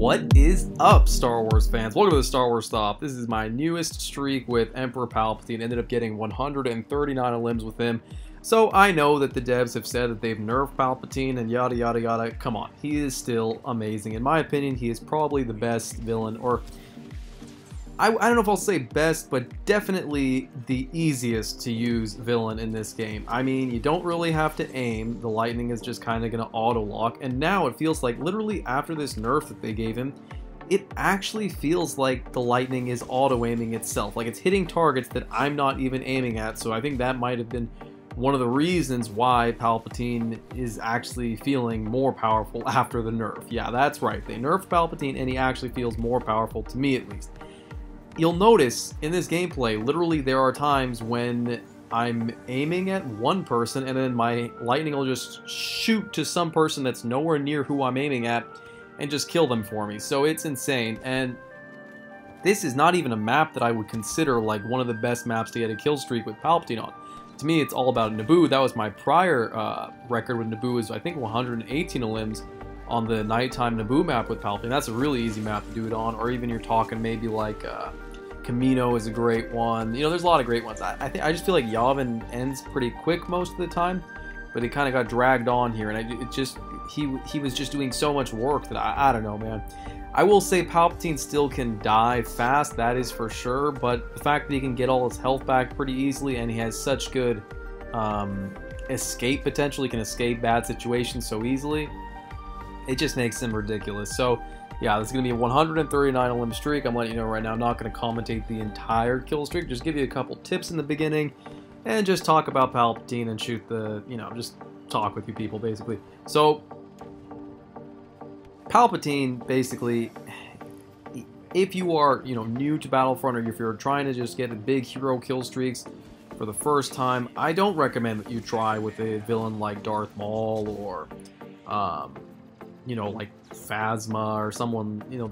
What is up, Star Wars fans? Welcome to the Star Wars Stop. This is my newest streak with Emperor Palpatine. Ended up getting 139 limbs with him. So I know that the devs have said that they've nerfed Palpatine and yada yada yada. Come on, he is still amazing. In my opinion, he is probably the best villain, or I don't know if I'll say best, but definitely the easiest to use villain in this game. I mean, you don't really have to aim. The lightning is just kind of going to auto-lock. And now it feels like, literally after this nerf that they gave him, it actually feels like the lightning is auto-aiming itself. Like it's hitting targets that I'm not even aiming at. So I think that might have been one of the reasons why Palpatine is actually feeling more powerful after the nerf. Yeah, that's right. They nerfed Palpatine and he actually feels more powerful, to me at least. You'll notice in this gameplay, literally there are times when I'm aiming at one person and then my lightning will just shoot to some person that's nowhere near who I'm aiming at and just kill them for me. So it's insane. And this is not even a map that I would consider like one of the best maps to get a kill streak with Palpatine on. To me, it's all about Naboo. That was my prior record with Naboo, is I think 118 limbs on the nighttime Naboo map with Palpatine. That's a really easy map to do it on. Or even you're talking maybe like Camino is a great one. You know, there's a lot of great ones. I just feel like Yavin ends pretty quick most of the time, but it kind of got dragged on here, and he was just doing so much work that I don't know, man. I will say Palpatine still can die fast, that is for sure, but the fact that he can get all his health back pretty easily and he has such good escape potential, he can escape bad situations so easily, it just makes him ridiculous. So yeah, this is going to be a 139 limb streak. I'm letting you know right now, I'm not going to commentate the entire kill streak, just give you a couple tips in the beginning and just talk about Palpatine and shoot the, you know, just talk with you people basically. So Palpatine, basically, if you are, you know, new to Battlefront, or if you're trying to just get a big hero kill streaks for the first time, I don't recommend that you try with a villain like Darth Maul or you know, like Phasma or someone, you know,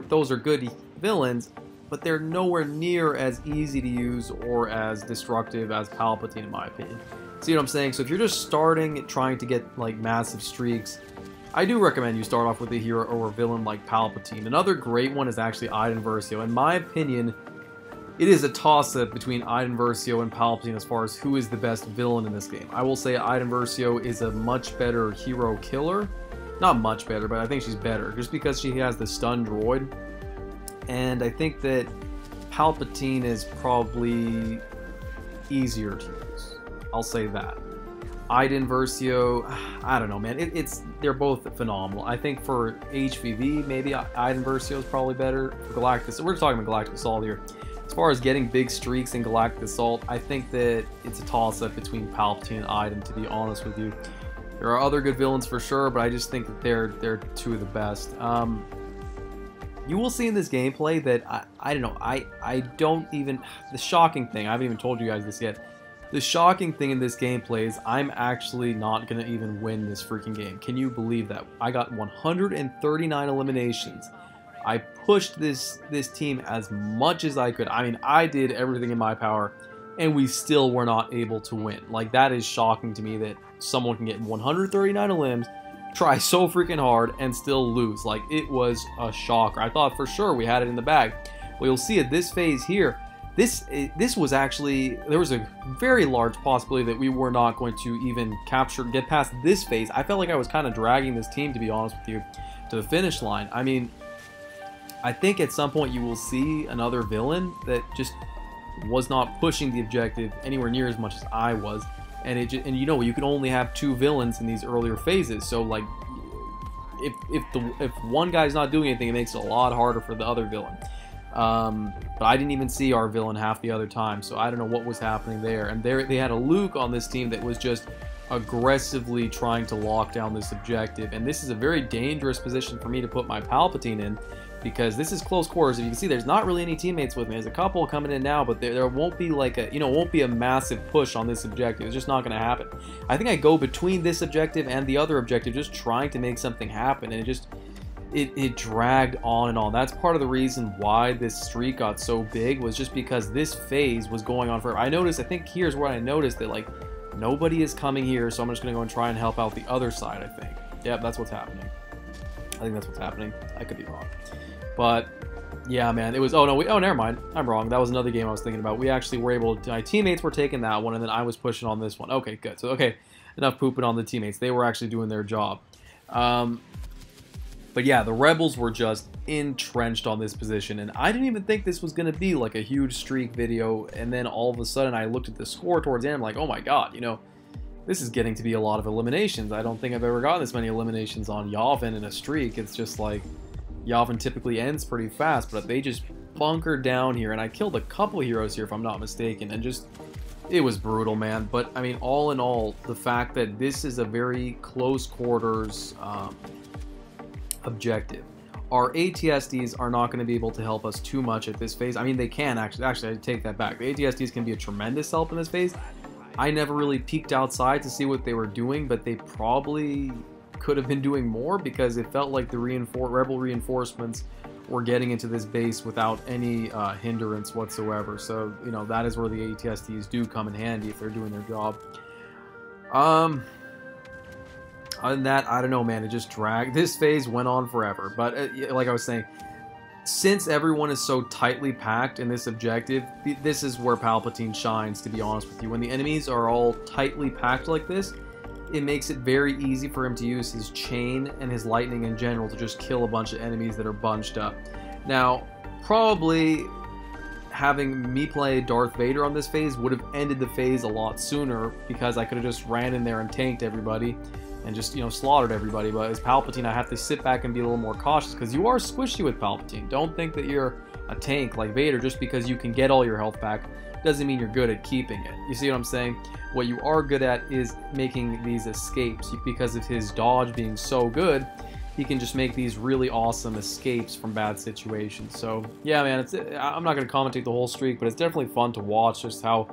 those are good villains, but they're nowhere near as easy to use or as destructive as Palpatine, in my opinion. See what I'm saying? So if you're just starting, trying to get like massive streaks, I do recommend you start off with a hero or a villain like Palpatine. Another great one is actually Iden Versio. In my opinion, it is a toss-up between Iden Versio and Palpatine as far as who is the best villain in this game. I will say Iden Versio is a much better hero killer. Not much better, but I think she's better, just because she has the stun droid. And I think that Palpatine is probably easier to use. I'll say that. Iden Versio, I don't know, man. They're both phenomenal. I think for HVV, maybe Iden Versio is probably better. For Galactic, we're talking about Galactic Assault here. As far as getting big streaks in Galactic Assault, I think that it's a toss-up between Palpatine and Iden, to be honest with you. There are other good villains for sure, but I just think that they're two of the best. You will see in this gameplay that I don't know. I don't even, the shocking thing, I haven't even told you guys this yet. The shocking thing in this gameplay is I'm actually not gonna even win this freaking game. Can you believe that? I got 139 eliminations. I pushed this team as much as I could. I mean, I did everything in my power, and we still were not able to win. Like, that is shocking to me that someone can get 139 limbs, try so freaking hard, and still lose. Like, it was a shocker. I thought for sure we had it in the bag. Well, you'll see at this phase here, this was actually, there was a very large possibility that we were not going to even get past this phase. I felt like I was kind of dragging this team, to be honest with you, to the finish line. I mean, I think at some point you will see another villain that just was not pushing the objective anywhere near as much as I was, and you know, you can only have two villains in these earlier phases. So like, if one guy's not doing anything, it makes it a lot harder for the other villain. But I didn't even see our villain half the other time, so I don't know what was happening there. And they had a Luke on this team that was just aggressively trying to lock down this objective, and this is a very dangerous position for me to put my Palpatine in, because this is close quarters. If you can see, there's not really any teammates with me. There's a couple coming in now, but there won't be like a, you know, won't be a massive push on this objective. It's just not going to happen. I think I go between this objective and the other objective, just trying to make something happen, and it dragged on and on. That's part of the reason why this streak got so big, was just because this phase was going on forever. I think here's where I noticed that, like, nobody is coming here, so I'm just going to go and try and help out the other side, I think. Yep, that's what's happening. I think that's what's happening. I could be wrong. But yeah, man, it was, oh no, oh, never mind. I'm wrong. That was another game I was thinking about. We actually were able to, my teammates were taking that one, and then I was pushing on this one. Okay, good. So, okay, enough pooping on the teammates. They were actually doing their job. But yeah, the Rebels were just entrenched on this position, and I didn't even think this was going to be like a huge streak video, and then all of a sudden I looked at the score towards the end, I'm like, oh my god, you know, this is getting to be a lot of eliminations. I don't think I've ever gotten this many eliminations on Yavin in a streak. It's just like, Yavin typically ends pretty fast, but they just bunkered down here, and I killed a couple heroes here if I'm not mistaken, and just, it was brutal, man. But I mean, all in all, the fact that this is a very close quarters objective. Our ATSDs are not going to be able to help us too much at this phase. I mean, they can actually I take that back. The ATSDs can be a tremendous help in this phase. I never really peeked outside to see what they were doing, but they probably could have been doing more, because it felt like the rebel reinforcements were getting into this base without any hindrance whatsoever. So, you know, that is where the ATSDs do come in handy if they're doing their job. Other than that, I don't know, man. It just dragged. This phase went on forever. But like I was saying, since everyone is so tightly packed in this objective, this is where Palpatine shines, to be honest with you. When the enemies are all tightly packed like this, it makes it very easy for him to use his chain and his lightning in general to just kill a bunch of enemies that are bunched up. Now, probably having me play Darth Vader on this phase would have ended the phase a lot sooner, because I could have just ran in there and tanked everybody and just, you know, slaughtered everybody. But as Palpatine, I have to sit back and be a little more cautious, because you are squishy with Palpatine. Don't think that you're a tank like Vader just because you can get all your health back doesn't mean you're good at keeping it. You see what I'm saying? What you are good at is making these escapes. Because of his dodge being so good, he can just make these really awesome escapes from bad situations. So yeah, man, I'm not going to commentate the whole streak, but it's definitely fun to watch just how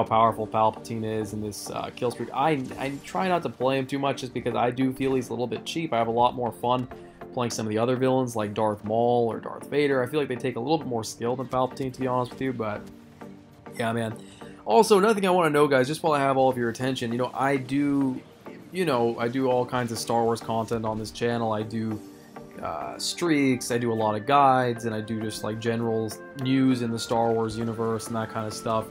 powerful Palpatine is in this kill streak. I try not to play him too much, just because I do feel he's a little bit cheap. I have a lot more fun playing some of the other villains like Darth Maul or Darth Vader. I feel like they take a little bit more skill than Palpatine, to be honest with you, but yeah, man. Also, another thing I want to know, guys, just while I have all of your attention, you know, I do all kinds of Star Wars content on this channel. I do streaks, I do a lot of guides, and I do just like general news in the Star Wars universe and that kind of stuff,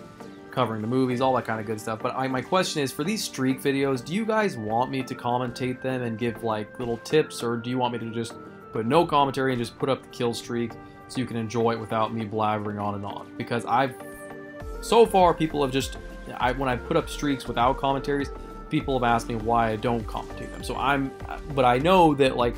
covering the movies, all that kind of good stuff. But my question is, for these streak videos, do you guys want me to commentate them and give like little tips, or do you want me to just put no commentary and just put up the kill streak so you can enjoy it without me blabbering on and on? Because so far, people have just, when I put up streaks without commentaries, people have asked me why I don't commentate them. So but I know that, like,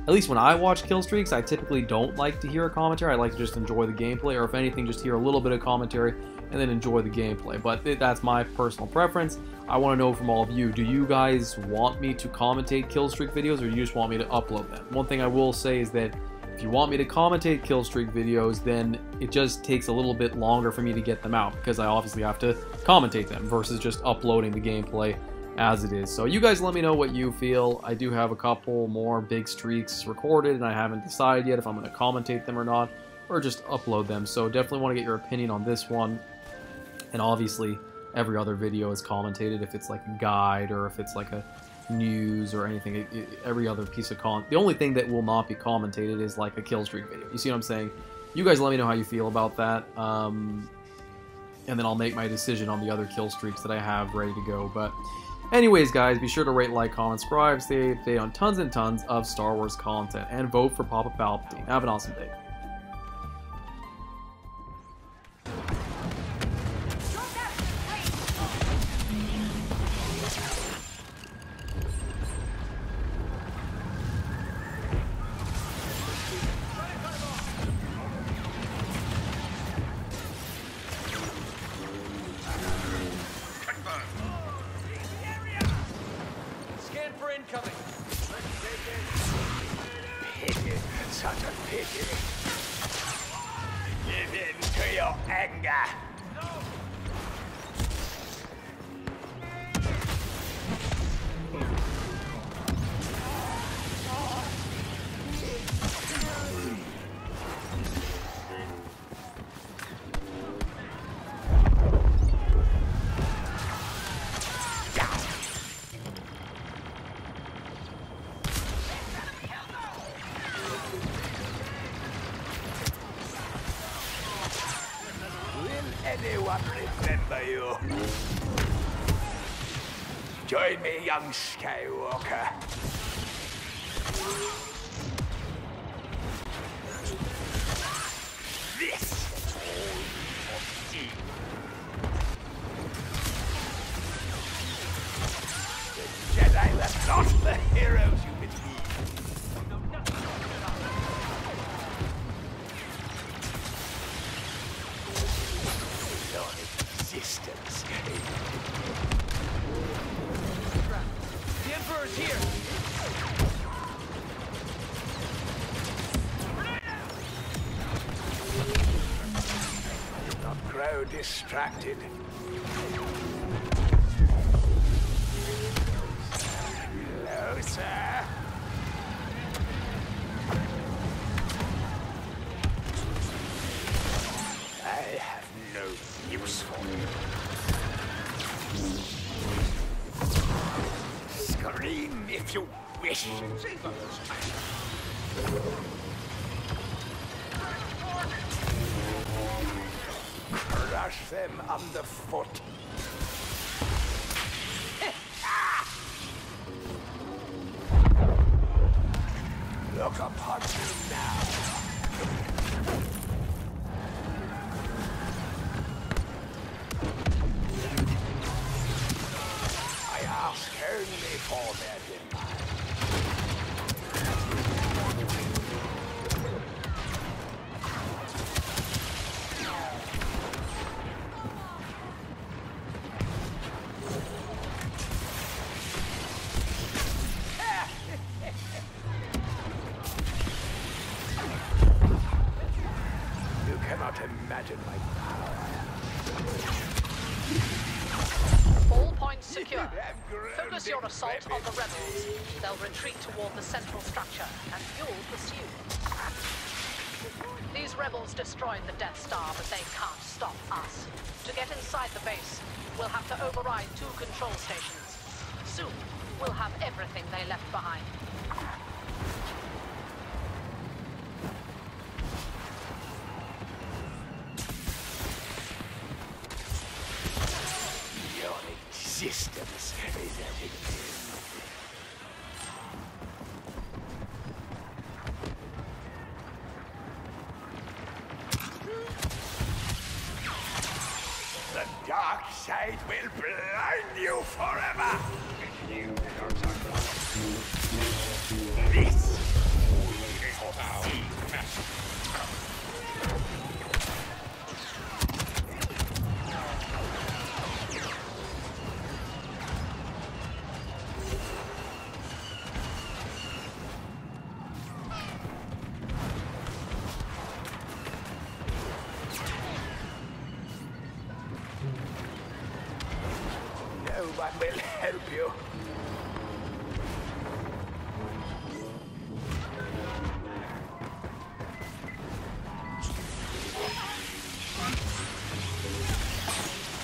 at least when I watch kill streaks, I typically don't like to hear a commentary. I like to just enjoy the gameplay, or if anything, just hear a little bit of commentary and then enjoy the gameplay. But that's my personal preference. I want to know from all of you, do you guys want me to commentate kill streak videos, or do you just want me to upload them? One thing I will say is that if you want me to commentate kill streak videos, then it just takes a little bit longer for me to get them out, because I obviously have to commentate them versus just uploading the gameplay as it is. So you guys let me know what you feel. I do have a couple more big streaks recorded, and I haven't decided yet if I'm going to commentate them or not, or just upload them. So definitely want to get your opinion on this one. And obviously every other video is commentated, if it's like a guide or if it's like a news or anything. Every other piece of content. The only thing that will not be commentated is like a kill streak video. You see what I'm saying? You guys let me know how you feel about that, and then I'll make my decision on the other kill streaks that I have ready to go. But anyways, guys, be sure to rate, like, comment, subscribe, stay updated on tons and tons of Star Wars content, and vote for Papa Palpatine. Have an awesome day. Incoming! Pity, such a pity. Give in to your anger. one remember you. Join me, young Skywalker. This is all for you. The Jedi were not the heroes you believe. Your existence. The Emperor's here! Don't grow distracted. Closer. I have no use for you. Scream if you wish. Crush them underfoot. Look upon you now. I ask only for their demand. You cannot imagine my power. All points secure. have grown Focus your assault on the decrepit. rebels. They'll retreat toward the central structure, and you'll pursue. These rebels destroyed the Death Star, but they can't stop us. To get inside the base, we'll have to override 2 control stations. Soon, we'll have everything they left behind. Your existence is at an end. The dark side will blind you forever. This is for thee. No one will help you.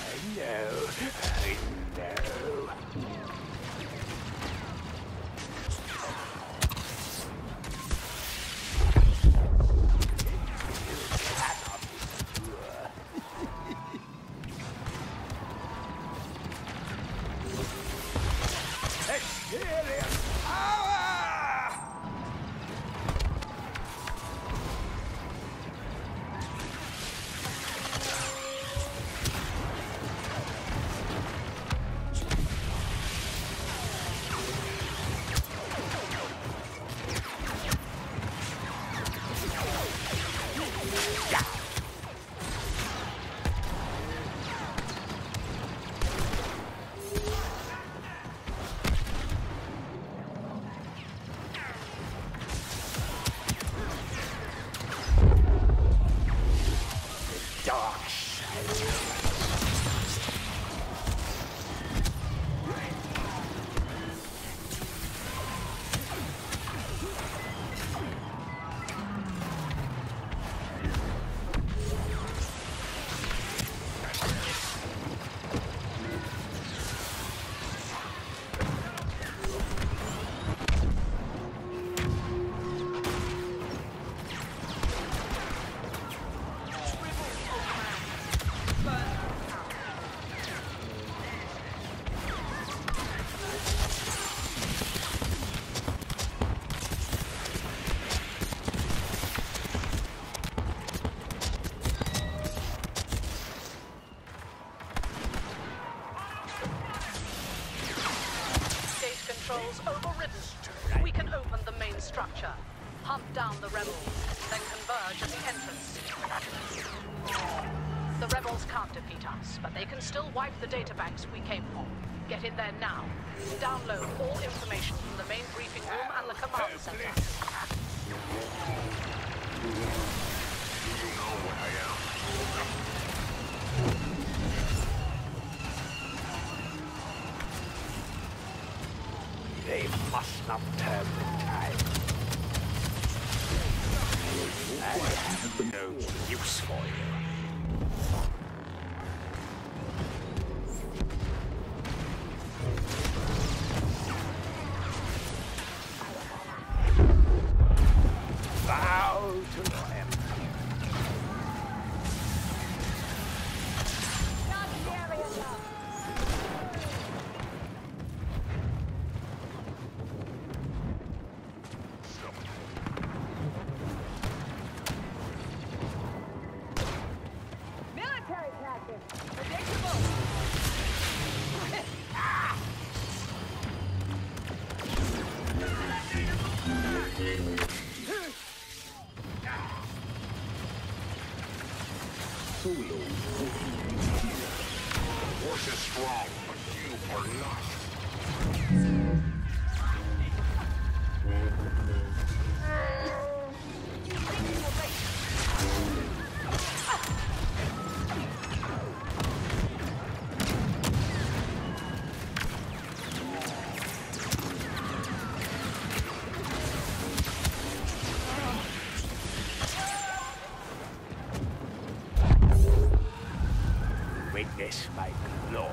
I know. Cannot endure. controls overridden. We can open the main structure, hunt down the rebels, then converge at the entrance. The rebels can't defeat us, but they can still wipe the databanks we came for. Get in there now. Download all information from the main briefing room and the command center. You know what I am. They must not turn the tide. I have no use for you. Bow to them. Military tactics. Predictable. The horse is strong, but you are not. Witness my glory.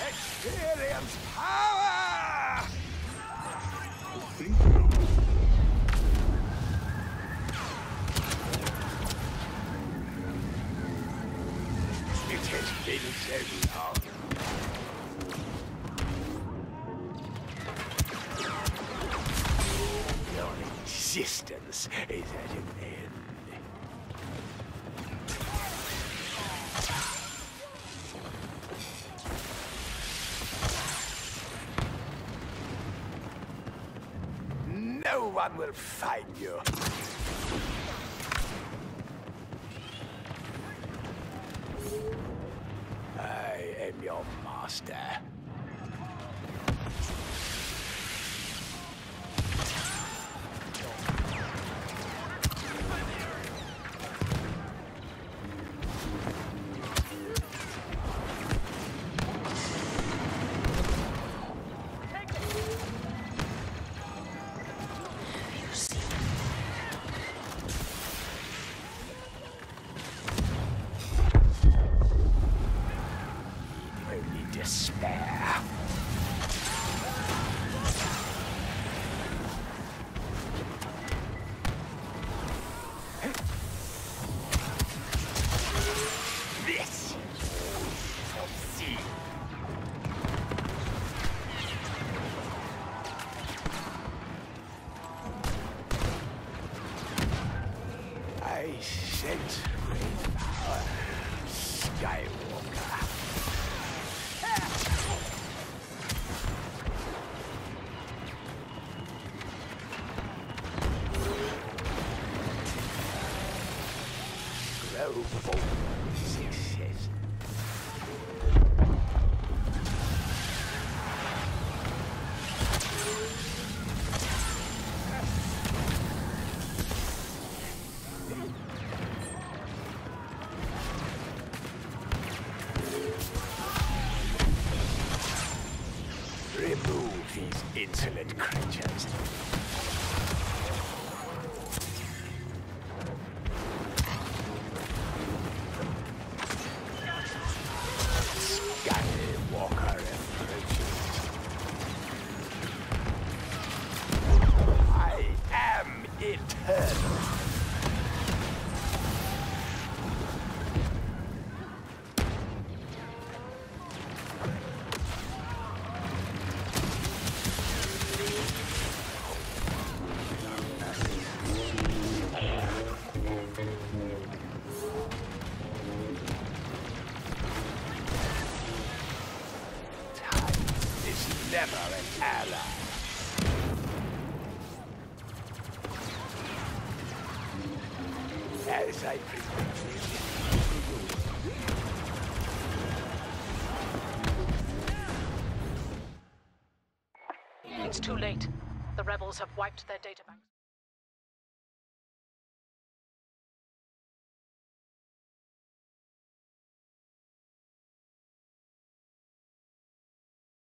Experience power! It has been so long. Your existence is at an end. No one will find you. I am your master. Only despair. This shall see. I sense great power, Skywalker. Grow bold with success. Remove these insolent creatures. Skywalker approaches. I am eternal. As I present this. It's too late. The rebels have wiped their databanks.